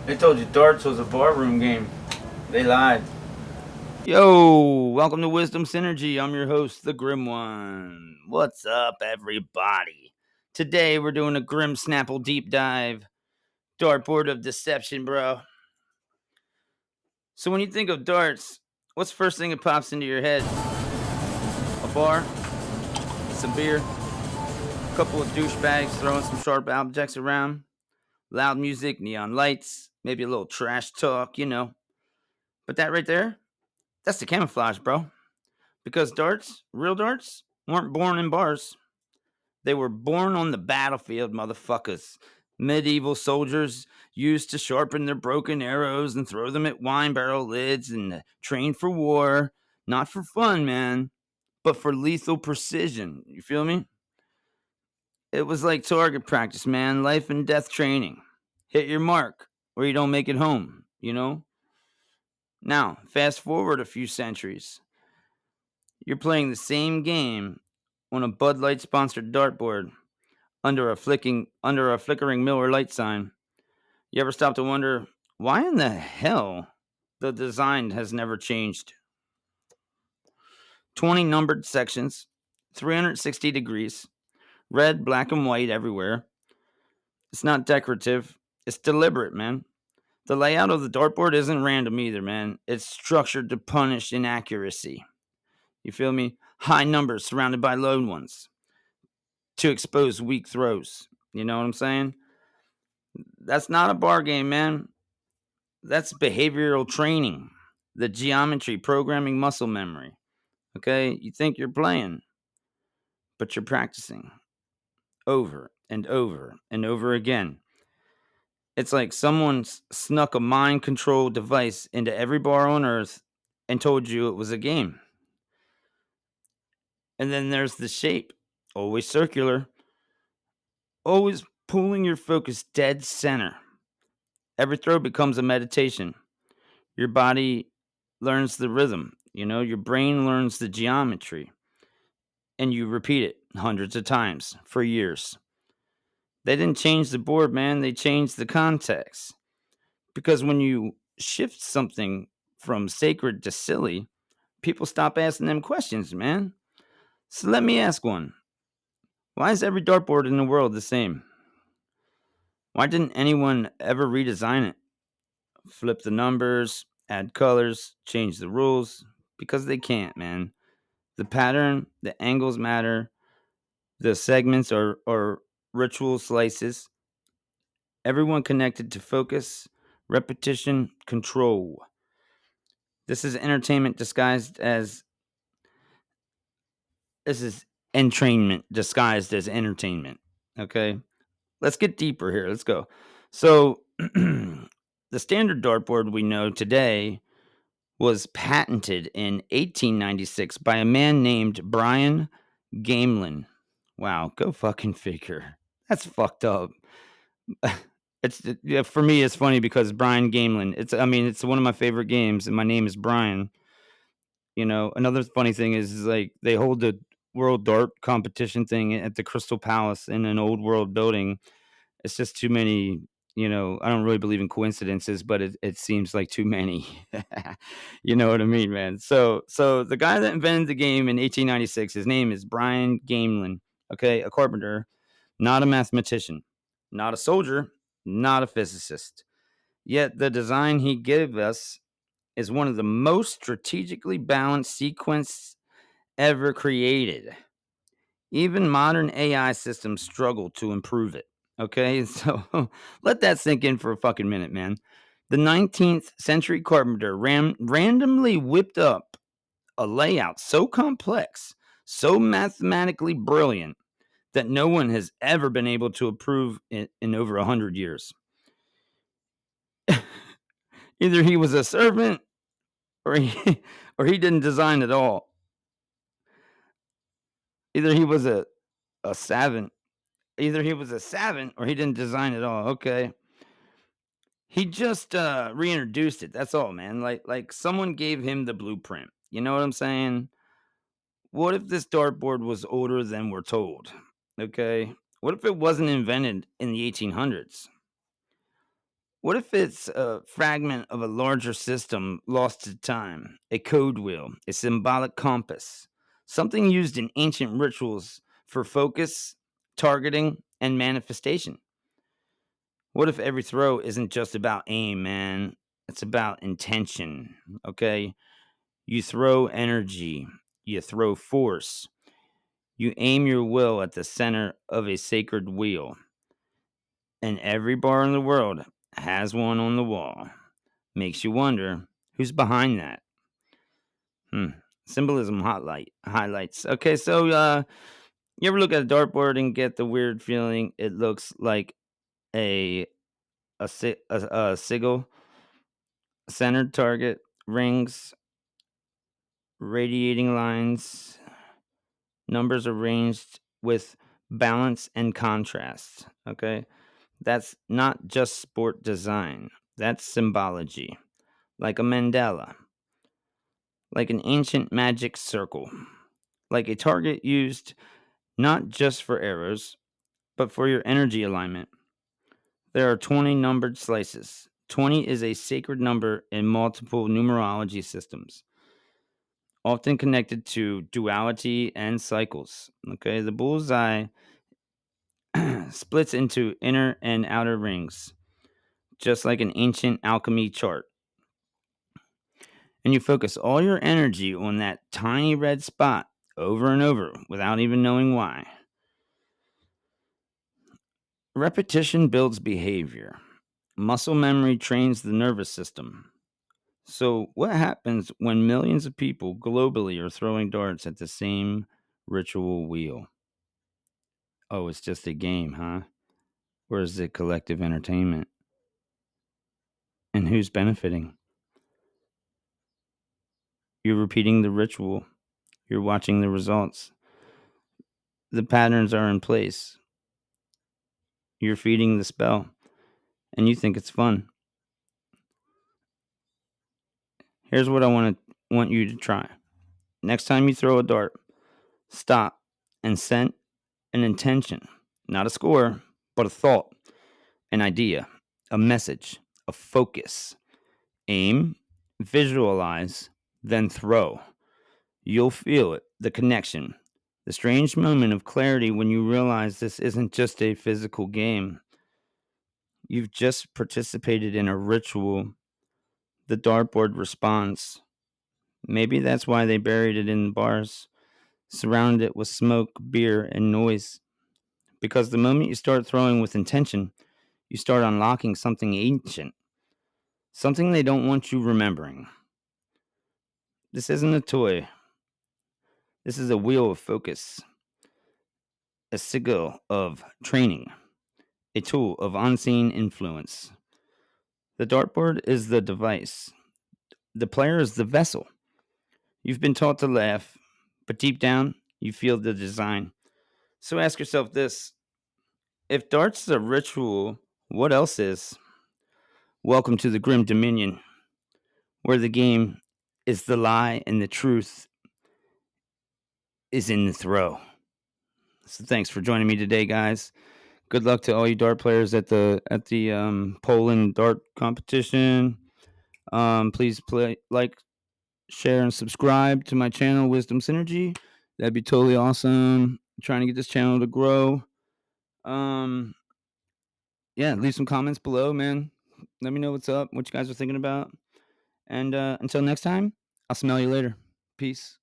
They told you darts was a barroom game. They lied. Yo, welcome to Wisdom Synergy. I'm your host, the Grim One. What's up, everybody? Today we're doing a Grimm Snapple deep dive. Dartboard of deception, bro. So when you think of darts, what's the first thing that pops into your head? A bar? Some beer? A couple of douchebags throwing some sharp objects around? Loud music, neon lights, maybe a little trash talk, But that right there, that's the camouflage, bro. Because darts, real darts, weren't born in bars. They were born on the battlefield, motherfuckers. Medieval soldiers used to sharpen their broken arrows and throw them at wine barrel lids and train for war. Not for fun, man, but for lethal precision. You feel me? It was like target practice, man. Life and death training. Hit your mark or you don't make it home. Now, fast forward a few centuries. You're playing the same game on a Bud Light sponsored dartboard under a flickering Miller light sign. You ever stop to wonder why in the hell the design has never changed? 20 numbered sections, 360 degrees, red, black, and white everywhere. It's not decorative, it's deliberate, man. The layout of the dartboard isn't random either, man. It's structured to punish inaccuracy. You feel me? High numbers surrounded by low ones to expose weak throws. You know what I'm saying? That's not a bar game, man. That's behavioral training, the geometry, programming muscle memory. Okay? You think you're playing, but you're practicing over and over and over again. It's like someone snuck a mind control device into every bar on earth and told you it was a game. And then there's the shape, always circular, always pulling your focus dead center. Every throw becomes a meditation. Your body learns the rhythm, your brain learns the geometry, and you repeat it hundreds of times for years. They didn't change the board, man, they changed the context. Because when you shift something from sacred to silly, people stop asking them questions, man. So let me ask one. Why is every dartboard in the world the same? Why didn't anyone ever redesign it? Flip the numbers, add colors, change the rules? Because they can't, man. The pattern, the angles matter, the segments or ritual slices, everyone connected to focus, repetition, control. This is entertainment disguised as this is entrainment disguised as entertainment. Okay? Let's get deeper here. Let's go. So, the standard dartboard we know today was patented in 1896 by a man named Brian Gamlin. Wow, go fucking figure. That's fucked up. Yeah, for me it's funny because Brian Gamlin. It's one of my favorite games and my name is Brian. Another funny thing is like they hold the World Dart competition thing at the Crystal Palace in an old world building. It's just too many, I don't really believe in coincidences, but it seems like too many. You know what I mean, man? So the guy that invented the game in 1896, his name is Brian Gamlin, okay? A carpenter, not a mathematician, not a soldier, not a physicist. Yet the design he gave us is one of the most strategically balanced sequence ever created. Even modern AI systems struggle to improve it. Okay, so let that sink in for a fucking minute, man. The 19th century carpenter randomly whipped up a layout so complex, so mathematically brilliant, that no one has ever been able to approve it in over 100 years. Either he was a servant or he, or he didn't design at all. Either he was a savant. Either he was a savant or he didn't design at all. Okay. He just reintroduced it. That's all, man. Like someone gave him the blueprint. You know what I'm saying? What if this dartboard was older than we're told? Okay. What if it wasn't invented in the 1800s? What if it's a fragment of a larger system lost to time, a code wheel, a symbolic compass, something used in ancient rituals for focus, targeting, and manifestation? What if every throw isn't just about aim, man? It's about intention, okay? You throw energy, you throw force, you aim your will at the center of a sacred wheel, and every bar in the world has one on the wall. Makes you wonder who's behind that. Hmm. Symbolism highlights. Okay, so you ever look at a dartboard and get the weird feeling it looks like a a sigil, centered target, rings, radiating lines, numbers arranged with balance and contrast. Okay, that's not just sport design. That's symbology, like a mandala, like an ancient magic circle, like a target used not just for arrows, but for your energy alignment. There are 20 numbered slices. 20 is a sacred number in multiple numerology systems, often connected to duality and cycles. Okay, the bullseye splits into inner and outer rings, just like an ancient alchemy chart. And you focus all your energy on that tiny red spot over and over without even knowing why. Repetition builds behavior. Muscle memory trains the nervous system. So, what happens when millions of people globally are throwing darts at the same ritual wheel? Oh, it's just a game, huh? Or is it collective entertainment? And who's benefiting? You're repeating the ritual, you're watching the results. The patterns are in place. You're feeding the spell, and you think it's fun. Here's what want you to try. Next time you throw a dart, stop and set an intention, not a score, but a thought, an idea, a message, a focus. Aim, visualize, then throw. You'll feel it, the connection, the strange moment of clarity when you realize this isn't just a physical game. You've just participated in a ritual. The dartboard responds. Maybe that's why they buried it in the bars, surrounded it with smoke, beer, and noise. Because the moment you start throwing with intention, you start unlocking something ancient, something they don't want you remembering. This isn't a toy. This is a wheel of focus, a sigil of training, a tool of unseen influence. The dartboard is the device, the player is the vessel. You've been taught to laugh, but deep down, you feel the design. So ask yourself this: if darts is a ritual, what else is? Welcome to the Grim Dominion, where the game is the lie and the truth is in the throw. So thanks for joining me today, guys. Good luck to all you dart players at the Poland dart competition. Please like, share, and subscribe to my channel, Wisdom Synergy. That'd be totally awesome. I'm trying to get this channel to grow. Um, yeah, leave some comments below, man. Let me know what's up, what you guys are thinking about. And until next time, I'll smell you later. Peace.